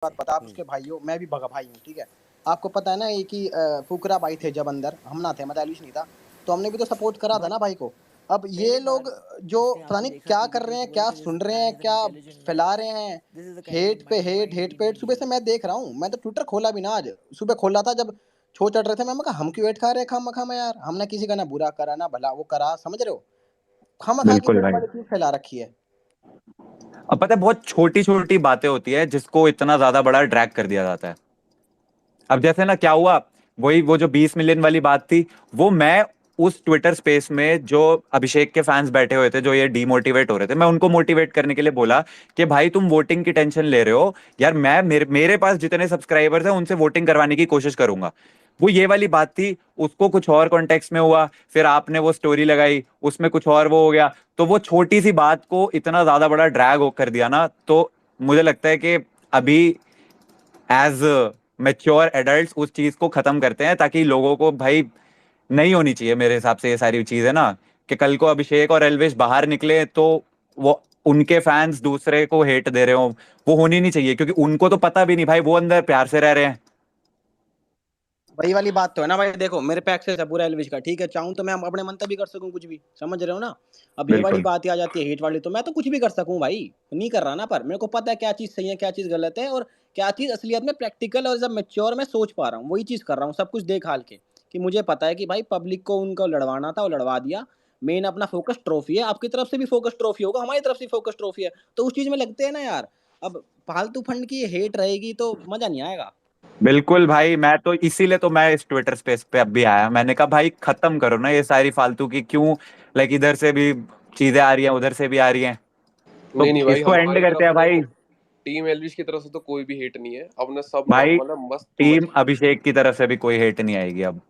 बात पता, आप उसके भाई हो, मैं भी भगा भाई हूँ, ठीक है। आपको पता है ना ये कि फुकरा भाई थे जब अंदर, हम ना थे, मतलब एलविश नहीं था, तो हमने भी तो सपोर्ट करा था ना भाई को। अब ये लोग जो पता नहीं क्या कर रहे हैं, क्या सुन रहे हैं, क्या फैला रहे हैं, हेट पे हेट, हेट पे हेट। सुबह से मैं देख रहा हूँ, मैं तो ट्विटर खोला भी ना आज, सुबह खोला था जब छो चढ़ रहे थे, मैं कहा हम क्यों हेट खा रहे हैं खाम में यार, हमने किसी का ना बुरा करा ना भला वो करा, समझ रहे हो, खाम खा की बिल्कुल हेट भाई। वाली चीज फैला रखी है। अब पता है बहुत छोटी छोटी बातें होती है जिसको इतना ज्यादा बड़ा ड्रैग कर दिया जाता है। अब जैसे ना क्या हुआ, वही वो जो 20 मिलियन वाली बात थी, वो मैं उस ट्विटर स्पेस में जो अभिषेक के फैंस बैठे हुए थे जो ये डीमोटिवेट हो रहे थे, मैं उनको मोटिवेट करने के लिए बोला कि भाई तुम वोटिंग की टेंशन ले रहे हो यार, मैं मेरे पास जितने सब्सक्राइबर्स हैं उनसे वोटिंग करवाने की कोशिश करूंगा। वो ये वाली बात थी, उसको कुछ और कॉन्टेक्स्ट में हुआ, फिर आपने वो स्टोरी लगाई उसमें कुछ और वो हो गया, तो वो छोटी सी बात को इतना ज्यादा बड़ा ड्रैग कर दिया ना। तो मुझे लगता है कि अभी एज मेच्योर एडल्ट उस चीज को खत्म करते हैं, ताकि लोगों को भाई नहीं होनी चाहिए मेरे हिसाब से ये सारी चीजें ना, कि कल को अभिषेक और एल्विश बाहर निकले तो वो उनके फैंस दूसरे को हेट दे रहे हो, वो होनी नहीं चाहिए, क्योंकि उनको तो पता भी नहीं भाई, वो अंदर प्यार से रह रहे हैं। वही वाली बात तो है ना भाई, देखो मेरे पे एक्सेस है पूरा एलविश का, ठीक है, चाहूँ तो मैं अपने मन तक भी कर सकूं कुछ भी, समझ रहे हो ना। अब ये वाली बिल्कुल बात ही आ जाती है हेट वाली, तो मैं तो कुछ भी कर सकूं भाई, नहीं कर रहा ना, पर मेरे को पता है क्या चीज सही है क्या चीज गलत है, और क्या चीज असलियत में प्रैक्टिकल और जब मेच्योर मैं सोच पा रहा हूँ वही चीज कर रहा हूँ, सब कुछ देख हाल के, कि मुझे पता है कि भाई पब्लिक को उनको लड़वाना था वो लड़वा दिया। मेन अपना फोकस ट्रॉफी है, आपकी तरफ से भी फोकस ट्रॉफी होगा, हमारी तरफ से फोकस ट्रॉफी है, तो उस चीज में लगते हैं ना यार। अब फालतू फंड की हेट रहेगी तो मजा नहीं आएगा। बिल्कुल भाई, मैं तो इसीलिए तो मैं इस ट्विटर स्पेस पे अब भी आया, मैंने कहा भाई खत्म करो ना ये सारी फालतू की, क्यों लाइक इधर से भी चीजें आ रही हैं उधर से भी आ रही हैं, तो नहीं नहीं भाई, इसको एंड हमारी करते तरफ हैं से भाई। देखो, टीम एलविश की तरफ से तो कोई भी हेट नहीं है, अपने सब ने भाई मतलब मस्त टीम मजे किए। अभिषेक की तरफ से भी कोई हेट नहीं आएगी अब।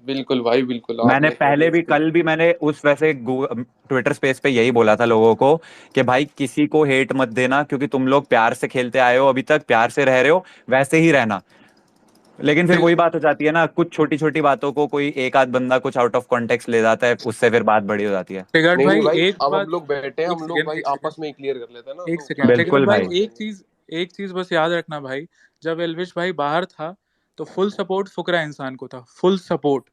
बिल्कुल भाई बिल्कुल, मैंने आपने कह पहले दिया भी, सही। कल भी मैंने उस वैसे ट्विटर स्पेस पे यही बोला था लोगों को कि भाई किसी को हेट मत देना, क्योंकि तुम लोग प्यार से खेलते आए हो, अभी तक प्यार से रह रहे हो, वैसे ही रहना। लेकिन फिर वही बिल्कुल। बात हो जाती है ना, कुछ छोटी छोटी बातों को कोई एक आध बंदा कुछ आउट ऑफ कॉन्टेक्स्ट ले जाता है, उससे फिर बात बड़ी हो जाती है। टिकट नहीं नहीं भाई भाई, एक अब हम बात, लोग बैठे हैं, एक हम लोग सेकेंड भाई एक सेकेंड आपस में ही क्लियर कर लेते हैं ना, एक तो सेकेंड क्या टिकट बिल्कुल टेंशन भाई, भाई। लेनी है। एक चीज बस याद रखना भाई, जब एलविश भाई बाहर था तो फुल सपोर्ट फुकरा इंसान को था, फुल सपोर्ट।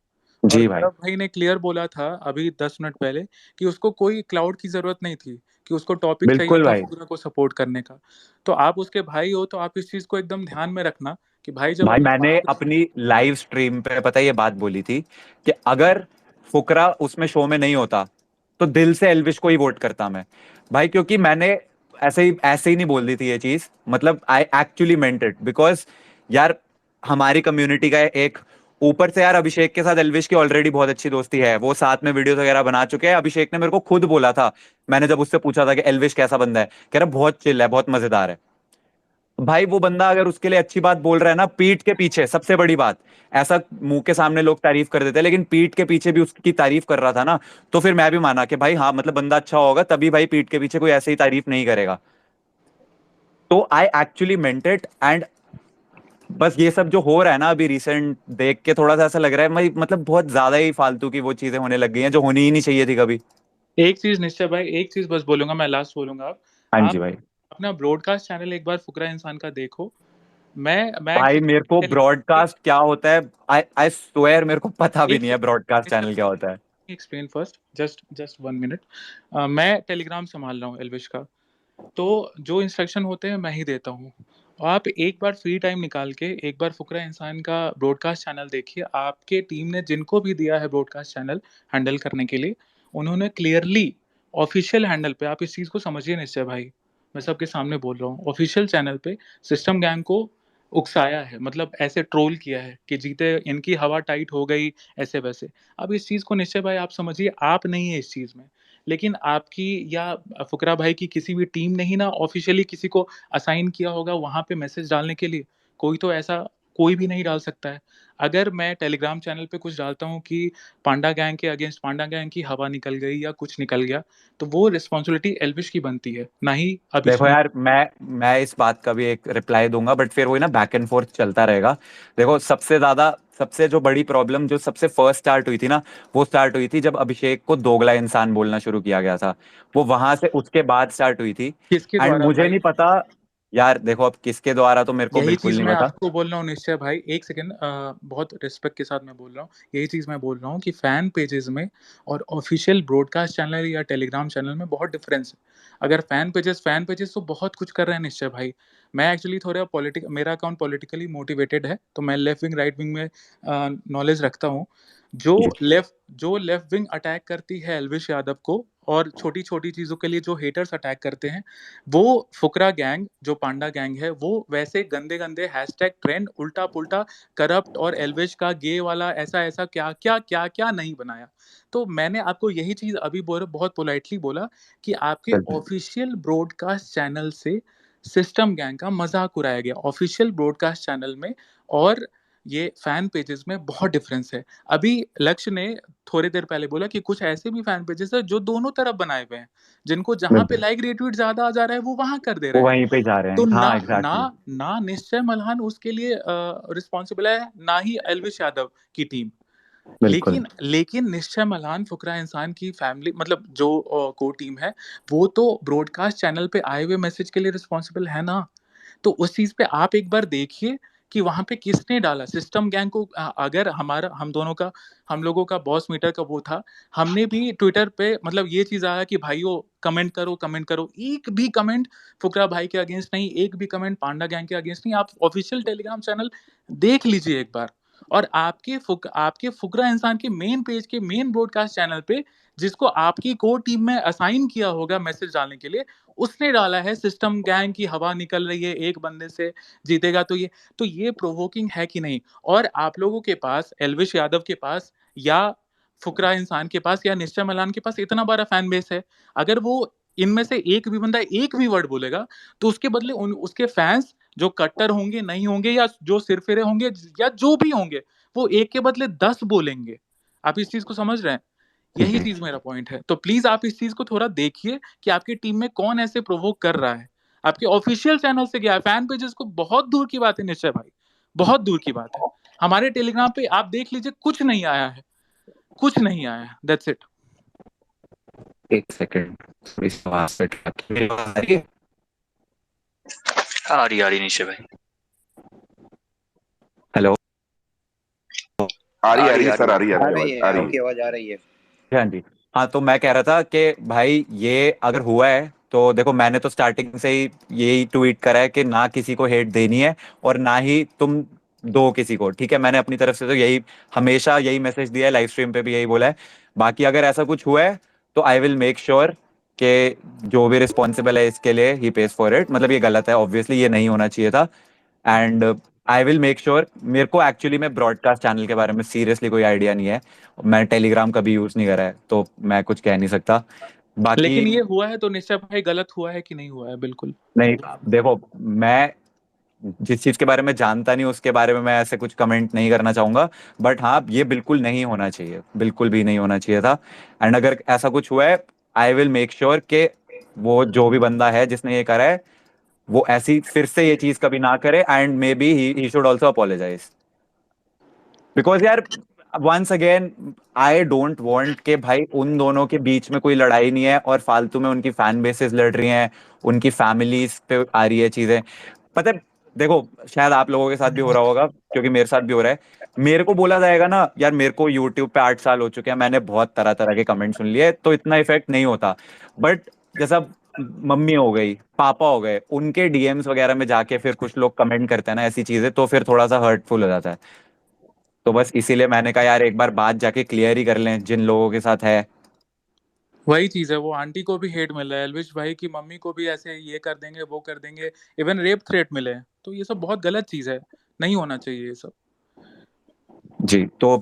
और जी भाई। गौरव भाई ने क्लियर बोला था अभी 10 मिनट पहले कि उसको कोई क्लाउड की जरूरत नहीं थी, कि उसको टॉपिक चाहिए बिल्कुल था भाई। फुकरा को सपोर्ट करने का। तो आप उसके भाई हो तो आप इस चीज को एकदम ध्यान में रखना कि भाई जब भाई अभी मैंने बाहर था। अपनी लाइव स्ट्रीम पे पता है ये बात बोली थी कि अगर फुकरा उसमें शो में नहीं होता तो दिल से एल्विश को ही वोट करता मैं भाई, क्योंकि मैंने ऐसे ही नहीं बोल दी थी ये चीज, मतलब I actually meant it, because यार हमारी कम्युनिटी का एक, ऊपर से यार अभिषेक के साथ एल्विश की ऑलरेडी बहुत अच्छी दोस्ती है, वो साथ में वीडियोस वगैरह बना चुके हैं। अभिषेक ने मेरे को खुद बोला था, मैंने जब उससे पूछा था कि एल्विश कैसा बंदा है, कह रहा बहुत चिल है, बहुत मजेदार है। भाई वो बंदा अगर उसके लिए अच्छी बात बोल रहा है ना, पीठ के पीछे, सबसे बड़ी बात, ऐसा मुंह के सामने लोग तारीफ कर देते हैं लेकिन पीठ के पीछे भी उसकी तारीफ कर रहा था ना, तो फिर मैं भी माना कि भाई हाँ मतलब बंदा अच्छा होगा, तभी भाई पीठ के पीछे कोई ऐसे ही तारीफ नहीं करेगा। तो I actually meant it, and बस ये सब जो हो रहा है ना अभी रिसेंट देख के थोड़ा सा ऐसा लग रहा है भाई, मतलब बहुत ज्यादा ही फालतू की वो चीजें होने लग गई हैं जो होनी ही नहीं चाहिए थी कभी। एक चीज निश्चय भाई, एक चीज बस बोलूंगा, मैं लास्ट बोलूंगा। हाँ जी आप भाई। अपना ब्रॉडकास्ट चैनल एक बार फुकरा इंसान का देखो। मैं भाई एक्चुअली मेरे को ब्रॉडकास्ट क्या होता है, आई आई स्वेयर मेरे को पता भी एक नहीं है ब्रॉडकास्ट सेकंड चैनल क्या होता है। Explain first, just just 1 minute. मैं टेलीग्राम संभाल रहा हूँ एलविश का, तो जो इंस्ट्रक्शन होते हैं मैं ही देता हूँ। आप एक बार फ्री टाइम निकाल के एक बार फुकरा इंसान का ब्रॉडकास्ट चैनल देखिए, आपके टीम ने जिनको भी दिया है ब्रॉडकास्ट चैनल हैंडल करने के लिए, उन्होंने क्लियरली ऑफिशियल हैंडल पे, आप इस चीज़ को समझिए निश्चय भाई, मैं सबके सामने बोल रहा हूँ, ऑफिशियल चैनल पे सिस्टम गैंग को उकसाया है, मतलब ऐसे ट्रोल किया है कि जीते इनकी हवा टाइट हो गई, ऐसे वैसे। अब इस चीज़ को निश्चय भाई आप समझिए, आप नहीं है इस चीज़ में, लेकिन आपकी या फुकरा भाई की किसी भी टीम ने ही ना ऑफिशियली किसी को असाइन किया होगा वहां पे मैसेज डालने के लिए। कोई तो ऐसा कोई भी नहीं डाल सकता है। अगर मैं टेलीग्राम चैनल पे कुछ डालता हूँ कि पांडा गैंग के अगेंस्ट पांडा गैंग की हवा निकल गई या कुछ निकल गया, तो वो रिस्पॉन्सिबिलिटी एल्विश की बनती है, ना ही देखो अभिषेक। यार, मैं इस बात का भी एक रिप्लाई दूंगा, बट फिर वही ना बैक एंड फोर्थ चलता रहेगा। देखो सबसे ज्यादा, सबसे जो बड़ी प्रॉब्लम जो सबसे फर्स्ट स्टार्ट हुई थी ना, वो स्टार्ट हुई थी जब अभिषेक को दोगला इंसान बोलना शुरू किया गया था, वो वहां से उसके बाद स्टार्ट हुई थी। किसके एंड द्वारा मुझे भाई? नहीं पता, यार देखो, अब किसके द्वारा तो मेरे को यही बिल्कुल चीज नहीं मैं पता। आपको बोल रहा हूँ निश्चय भाई, एक सेकंड, बहुत रिस्पेक्ट के साथ मैं बोल रहा हूँ, यही चीज मैं बोल रहा हूँ कि फैन पेजेस में और ऑफिशियल ब्रॉडकास्ट चैनल या टेलीग्राम चैनल में बहुत डिफरेंस है। अगर फैन पेजेस तो बहुत कुछ कर रहे हैं निश्चय भाई। मैं एक्चुअली थोड़ा मेरा अकाउंट पॉलिटिकली मोटिवेटेड है, तो मैं लेफ्ट विंग राइट विंग में नॉलेज रखता हूँ। जो लेफ्ट विंग अटैक करती है एल्विश यादव को, और छोटी छोटी चीजों के लिए जो हेटर्स अटैक करते हैं, वो फुकरा गैंग, जो पांडा गैंग है, वो वैसे गंदे गंदे हैशटैग ट्रेंड उल्टा पुल्टा करप्ट और एल्विश का गे वाला ऐसा ऐसा क्या क्या क्या क्या नहीं बनाया। तो मैंने आपको यही चीज अभी बहुत पोलाइटली बोला कि आपके बिल्कुल ऑफिशियल ब्रॉडकास्ट चैनल से सिस्टम गैंग का मजाक उड़ाया गया ऑफिशियल ब्रॉडकास्ट चैनल में, और ये फैन पेजेस में बहुत डिफरेंस है। अभी लक्ष्य ने थोड़ी देर पहले बोला कि कुछ ऐसे भी फैन पेजेस है जो दोनों तरफ बनाए हुए हैं, जिनको जहां पे बिल्कुल, लाइक रिट्वीट ज्यादा आ जा रहा है वो वहां कर दे वो रहे हैं। वहीं पे जा रहे तो हैं, ना हाँ ना एग्जैक्टली। ना निश्चय मल्हान उसके लिए रिस्पॉन्सिबल है, ना ही एल्विश यादव की टीम। बिल्कुल लेकिन लेकिन निश्चय मल्हान फुकरा इंसान की फैमिली, मतलब जो को टीम है, वो तो ब्रॉडकास्ट चैनल पे आए हुए मैसेज के लिए रिस्पॉन्सिबल है ना। तो उस चीज पे आप एक बार देखिए कि वहां पे किसने डाला सिस्टम गैंग को। अगर हमारा हम लोगों का बॉस मीटर का वो था, हमने भी ट्विटर पे मतलब ये चीज आया कि भाइयों कमेंट करो, एक भी कमेंट फुकरा भाई के अगेंस्ट नहीं, एक भी कमेंट पांडा गैंग के अगेंस्ट नहीं। आप ऑफिशियल टेलीग्राम चैनल देख लीजिए एक बार, और आपके फुकरा इंसान के मेन पेज के मेन ब्रॉडकास्ट चैनल पे, जिसको आपकी कोर टीम में असाइन किया होगा मैसेज डालने के लिए, उसने डाला है सिस्टम गैंग की हवा निकल रही है, एक बंदे से जीतेगा तो ये प्रोवोकिंग है कि नहीं। और आप लोगों के पास, एल्विश यादव के पास या फुकरा इंसान के पास या निश्चय मलान के पास इतना बड़ा फैन बेस है, अगर वो इनमें से एक भी बंदा एक भी वर्ड बोलेगा, तो उसके बदले उसके फैंस जो कट्टर होंगे नहीं होंगे, या जो सिरफिरे होंगे, या जो भी होंगे, वो एक के बदले 10 बोलेंगे। आप इस चीज को समझ रहे हैं? यही जी। चीज मेरा पॉइंट है। तो प्लीज आप इस चीज को थोड़ा देखिए कि आपकी टीम में कौन ऐसे प्रोवोक कर रहा है। आपके ऑफिशियल चैनल से गया है, फैन पेजेस को बहुत दूर की बात है निश्चय भाई, बहुत दूर की बात है। हमारे टेलीग्राम पे आप देख लीजिए, कुछ नहीं आया है, कुछ नहीं आया है, दैट्स इट। एक सेकंड, थोड़ी सी आवाज पे मेरी आवाज आ रही है? आ रही निशे भाई, हेलो। आ रही सर, आ रही आ रही है, आ रही आपकी आवाज आ रही है। हाँ जी। हाँ, तो मैं कह रहा था कि भाई ये अगर हुआ है तो देखो, मैंने तो स्टार्टिंग से ही यही ट्वीट करा है कि ना किसी को हेट देनी है और ना ही तुम दो किसी को, ठीक है। मैंने अपनी तरफ से तो यही हमेशा यही मैसेज दिया है, लाइव स्ट्रीम पे भी यही बोला है। बाकी अगर ऐसा कुछ हुआ है तो आई विल मेक श्योर कि जो भी रिस्पॉन्सिबल है इसके लिए ही पेज फॉर इट। मतलब ये गलत है, ऑब्वियसली ये नहीं होना चाहिए था। And I will make sure. मेरे को एक्चुअली में ब्रॉडकास्ट चैनल के बारे में सीरियसली कोई आइडिया नहीं है, मैं टेलीग्राम कभी यूज नहीं करा है, तो मैं कुछ कह नहीं सकता। बाकी लेकिन ये हुआ है तो निश्चय भाई गलत हुआ है कि नहीं हुआ है? बिल्कुल नहीं, देखो, मैं जिस चीज के बारे में जानता नहीं उसके बारे में मैं ऐसे कुछ कमेंट नहीं करना चाहूंगा। बट हाँ, ये बिल्कुल नहीं होना चाहिए, बिल्कुल भी नहीं होना चाहिए था। एंड अगर ऐसा कुछ हुआ है, आई विल मेक श्योर कि वो जो भी बंदा है जिसने ये करा है, वो ऐसी फिर से ये चीज कभी ना करे। And may be he should also apologize, because यार once again I don't want के भाई उन दोनों के बीच में कोई लड़ाई नहीं है और फालतू में उनकी फैन बेसेस लड़ रही हैं, उनकी फैमिलीज पे आ रही है चीजें। पता है, देखो, शायद आप लोगों के साथ भी हो रहा होगा, क्योंकि मेरे साथ भी हो रहा है। मेरे को बोला जाएगा ना यार, मेरे को यूट्यूब पे 8 साल हो चुके हैं, मैंने बहुत तरह तरह के कमेंट सुन लिए, तो इतना इफेक्ट नहीं होता। बट जैसा मम्मी हो गई, पापा हो गए, उनके डीएम्स वगैरह में जाके फिर कुछ लोग कमेंट करते हैं ना ऐसी चीजें, तो फिर थोड़ा सा हर्टफुल हो जाता है। तो बस इसीलिए मैंने कहा यार एक बार बात जाके क्लियर ही कर लें जिन लोगों के साथ है। वही चीज है, वो आंटी को भी हेट मिल रहा है, एल्विश भाई की मम्मी को भी ऐसे ये कर देंगे वो कर देंगे, इवन रेप थ्रेट मिले हैं। तो ये सब बहुत गलत चीज है, नहीं होना चाहिए ये सब। जी, तो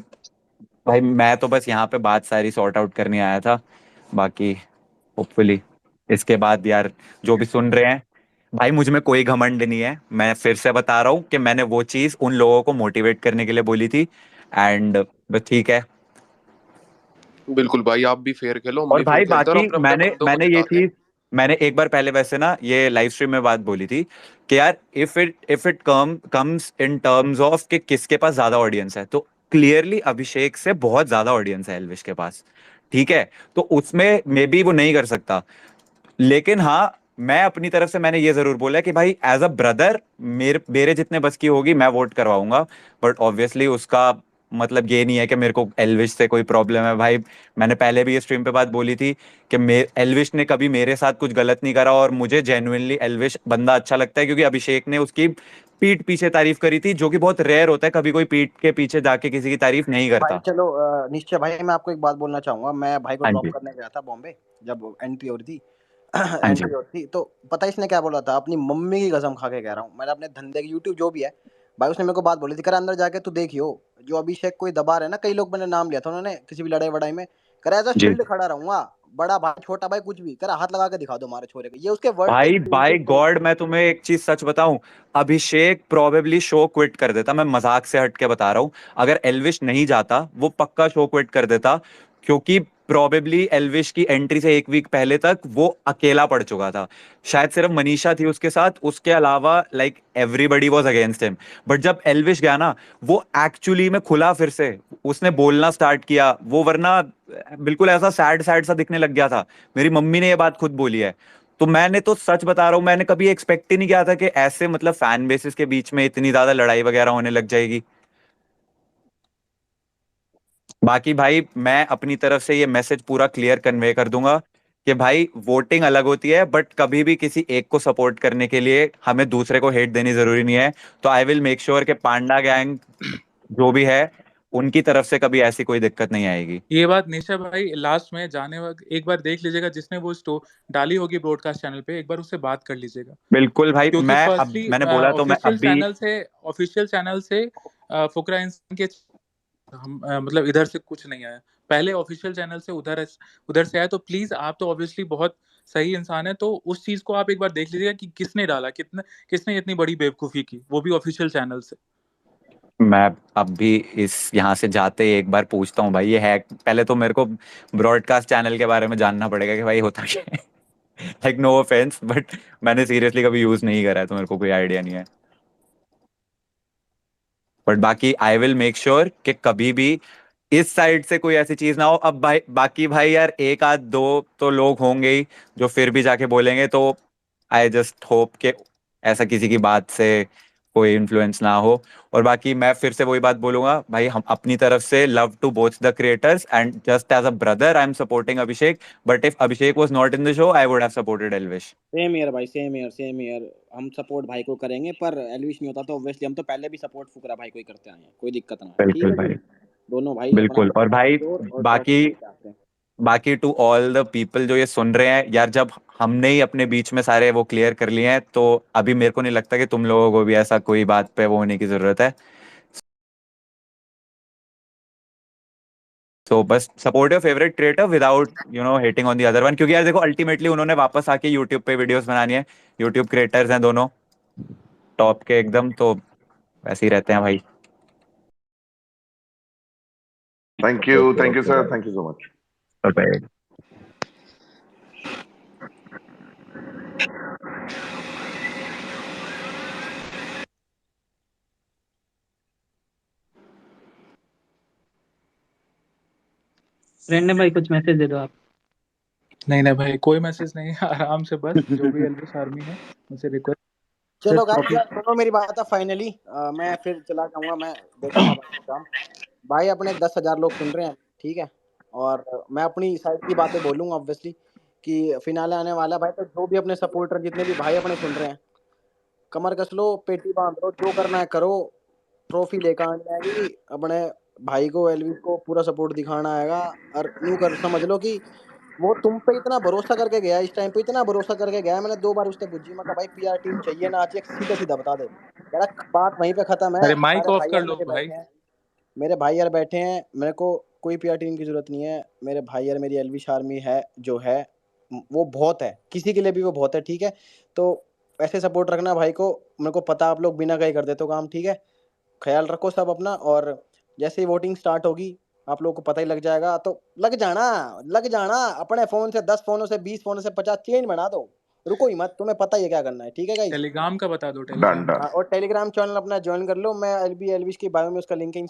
भाई मैं तो बस यहाँ पे बात सारी सॉर्ट आउट करने आया था। बाकी होपफुली इसके बाद यार जो भी सुन रहे हैं, भाई मुझ में कोई घमंड नहीं है, मैं फिर से बता रहा हूँ कि मैंने वो चीज उन लोगों को मोटिवेट करने के लिए बोली थी। एंड बस ठीक है। बिल्कुल भाई, आप भी फेयर खेलो, हम और भी फेयर भाई खेलते हैं, और बाकी अपने अपने मैंने बंदों को मैंने ये जिताते हैं। चीज मैंने एक बार पहले वैसे ना ये लाइव स्ट्रीम में बात बोली थी कि यार if it comes in terms of कि किसके पास ज्यादा ऑडियंस है, तो क्लियरली अभिषेक से बहुत ज्यादा ऑडियंस है एल्विश के पास, ठीक है। तो उसमें मे बी वो नहीं कर सकता, लेकिन हाँ, मैं अपनी तरफ से मैंने ये जरूर बोला कि भाई एज अ ब्रदर मेरे मेरे जितने बस की होगी मैं वोट करवाऊंगा, बट ऑब्वियसली उसका मतलब ये नहीं है कि मेरे को एल्विश से कोई प्रॉब्लम है भाई। मैंने पहले भी ये स्ट्रीम पे बात बोली थी कि एल्विश ने कभी मेरे साथ कुछ गलत नहीं करा, और मुझे जेन्युइनली एल्विश बंदा अच्छा लगता है, क्योंकि अभिषेक ने उसकी पीठ पीछे तारीफ करी थी, जो कि बहुत रेयर होता है, कभी कोई पीठ के पीछे जाके किसी की तारीफ नहीं भाई करता। चलो निश्चय भाई, मैं आपको एक बात बोलना चाहूंगा। मैं भाई को हाँ ड्रॉप जी। करने गया था बॉम्बे, जब एंट्री हो रही थी हाँ जी। एंट्री हो रही थी, तो पता है इसने क्या बोला था? अपनी मम्मी की कसम खा के कह रहा हूँ, मैंने अपने धंधे की यूट्यूब जो भी है भाई, उसने मेरे को बात बोली थी, कर अंदर जाके तू देखियो, जो अभिषेक कोई दबा रहे ना, कई लोग मैंने नाम लिया था उन्होंने किसी भी लड़ाई वड़ाई में, कर एज अ जी शील्ड खड़ा रहूंगा, बड़ा भाई छोटा भाई कुछ भी कर, हाथ लगा के दिखा दो हमारे छोरे को। ये उसके वर्ड थे भाई बाय यूट्यूब पे। गॉड मैं तुम्हें एक चीज सच बताऊं, अभिषेक प्रोबेबली शो क्विट कर देता, मैं मजाक से हट के बता रहा हूं। अगर एल्विश नहीं जाता वो पक्का शो क्विट कर देता, क्योंकि प्रोबेबली एल्विश की एंट्री से एक वीक पहले तक वो अकेला पड़ चुका था। शायद सिर्फ मनीषा थी उसके साथ, उसके अलावा like everybody was against him. But जब एल्विश गया ना, वो एक्चुअली में खुला, फिर से उसने बोलना स्टार्ट किया वो, वरना बिल्कुल ऐसा सैड सैड सा दिखने लग गया था। मेरी मम्मी ने ये बात खुद बोली है। तो मैंने तो सच बता रहा हूं, मैंने कभी एक्सपेक्ट ही नहीं किया था कि ऐसे मतलब फैन बेसिस के बीच में इतनी ज्यादा लड़ाई वगैरह होने लग जाएगी। बाकी भाई मैं अपनी तरफ से ये मैसेज पूरा क्लियर कन्वे कर दूंगा कि भाई वोटिंग अलग होती है, बट कभी भी किसी एक को सपोर्ट करने के लिए हमें दूसरे को हेट देनी जरूरी नहीं है। तो आई विल मेक श्योर कि पांडा गैंग जो भी है उनकी तरफ से कभी ऐसी कोई दिक्कत नहीं आएगी। ये बात निशा भाई लास्ट में जाने वक्त एक बार देख लीजिएगा, जिसने वो स्टोर डाली होगी ब्रॉडकास्ट चैनल पे, एक बार उससे बात कर लीजिएगा। बिल्कुल भाई, क्योंकि मैं अब फर्स्टली मैंने बोला तो मैं अब भी ऑफिशियल चैनल से फुकरा इंसान के हम मतलब इधर से कुछ नहीं आया, पहले ऑफिशियल चैनल से उधर से आया। तो प्लीज आप तो ऑब्वियसली बहुत सही इंसान है, तो उस चीज को आप एक बार देख लीजिएगा कि किसने डाला, किसने इतनी बड़ी बेवकूफी की, वो भी ऑफिशियल चैनल से। मैं अब भी इस यहाँ से जाते ही एक बार पूछता हूँ भाई, ये है पहले तो मेरे को ब्रॉडकास्ट चैनल के बारे में जानना पड़ेगा कि भाई होता क्या है। लाइक नो ऑफेंस, बट मैंने सीरियसली कभी यूज नहीं करा है, तो मेरे को कोई आइडिया नहीं है। बट बाकी आई विल मेक श्योर कि कभी भी इस साइड से कोई ऐसी चीज ना हो। अब भाई बाकी भाई यार एक आध दो तो लोग होंगे ही जो फिर भी जाके बोलेंगे, तो आई जस्ट होप कि ऐसा किसी की बात से कोई इन्फ्लुएंस ना हो। और बाकी मैं फिर से वही बात बोलूंगा भाई, हम अपनी तरफ से love to both the creators, and just as a brother I am supporting Abhishek, but if Abhishek was not in the show I would have supported Elvish. Same here भाई, सेम ईयर सेम ईयर। हम सपोर्ट भाई को करेंगे, पर एलविश नहीं होता तो obviously हम तो पहले भी सपोर्ट फुकरा भाई को ही करते आए हैं, कोई दिक्कत ना है, ठीक बिल्कुल है भाई। जी। दोनों भाई अपना बिल्कुल। और भाई जोर और ट्रॉफी बाकी लेके आते हैं। बाकी टू ऑल द पीपल जो ये सुन रहे हैं यार, जब हमने ही अपने बीच में सारे वो क्लियर कर लिए हैं, तो अभी मेरे को नहीं लगता कि तुम लोगों को भी ऐसा कोई बात पे वो होने की जरूरत है। तो बस support your favourite creator without hating on the other one, क्योंकि यार देखो अल्टीमेटली उन्होंने वापस आके यूट्यूब पे वीडियोस बनानी है। यूट्यूब क्रिएटर्स हैं दोनों टॉप के एकदम, तो वैसे ही रहते हैं भाई। Thank you sir, thank you so much. Bye-bye. Random भाई कुछ मैसेज दे दो आप। नहीं नहीं भाई, कोई मैसेज नहीं है, आराम से बस जो भी एल्विश आर्मी है उनसे रिक्वेस्ट। चलो सिर्फ गाइस ट्रॉफी। यार सुनो मेरी बात है फाइनली, मैं फिर चला जाऊंगा, मैं देखूंगा भाई को काम। भाई अपने 10,000 लोग सुन रहे हैं, ठीक है, और मैं अपनी साइड की बातें बोलूंगा ऑब्वियसली कि फिनाले आने वाला है भाई। तो जो भी अपने सपोर्टर जितने भी भाई अपने सुन रहे हैं, कमर कस लो, पेटी बांध लो, जो करना है करो, ट्रॉफी लेकर आनी आएगी। अपने भाई को एलविस को पूरा सपोर्ट दिखाना आएगा। और यूं कर समझ लो कि वो तुम पे इतना भरोसा करके गया, इस टाइम पे इतना भरोसा करके गया। मैंने 2 बार उससे पूछी, मैं कहा भाई पीआर टीम चाहिए ना चाहिए, सीधा सीधा बता दे। कह रहा बात वहीं पे खत्म है, अरे माइक सारे ऑफ भाई कर यार लो मेरे भाई। बैठे हैं, मेरे भाई यार बैठे हैं, मेरे को कोई पीआर टीम की जरूरत नहीं है। मेरे भाई यार, मेरी एलविश आर्मी है जो है, वो बहुत है, किसी के लिए भी वो बहुत है, ठीक है। तो ऐसे सपोर्ट रखना भाई को। मेरे को पता आप लोग बिना कहीं कर देते हो काम, ठीक है। ख्याल रखो सब अपना, और जैसे ही वोटिंग स्टार्ट होगी आप लोगों को पता ही लग जाएगा। तो लग जाना अपने फोन से 10 फोनों से 20 फोनों से 50 चेंज बना दो, रुको ही मत, तुम्हें पता ही है क्या करना है, ठीक है गाइस। टेलीग्राम का बता दो, डन टेलीग्राम। डन। और टेलीग्राम चैनल अपना ज्वाइन कर लो, मैं एलविश की बायो में उसका लिंक है।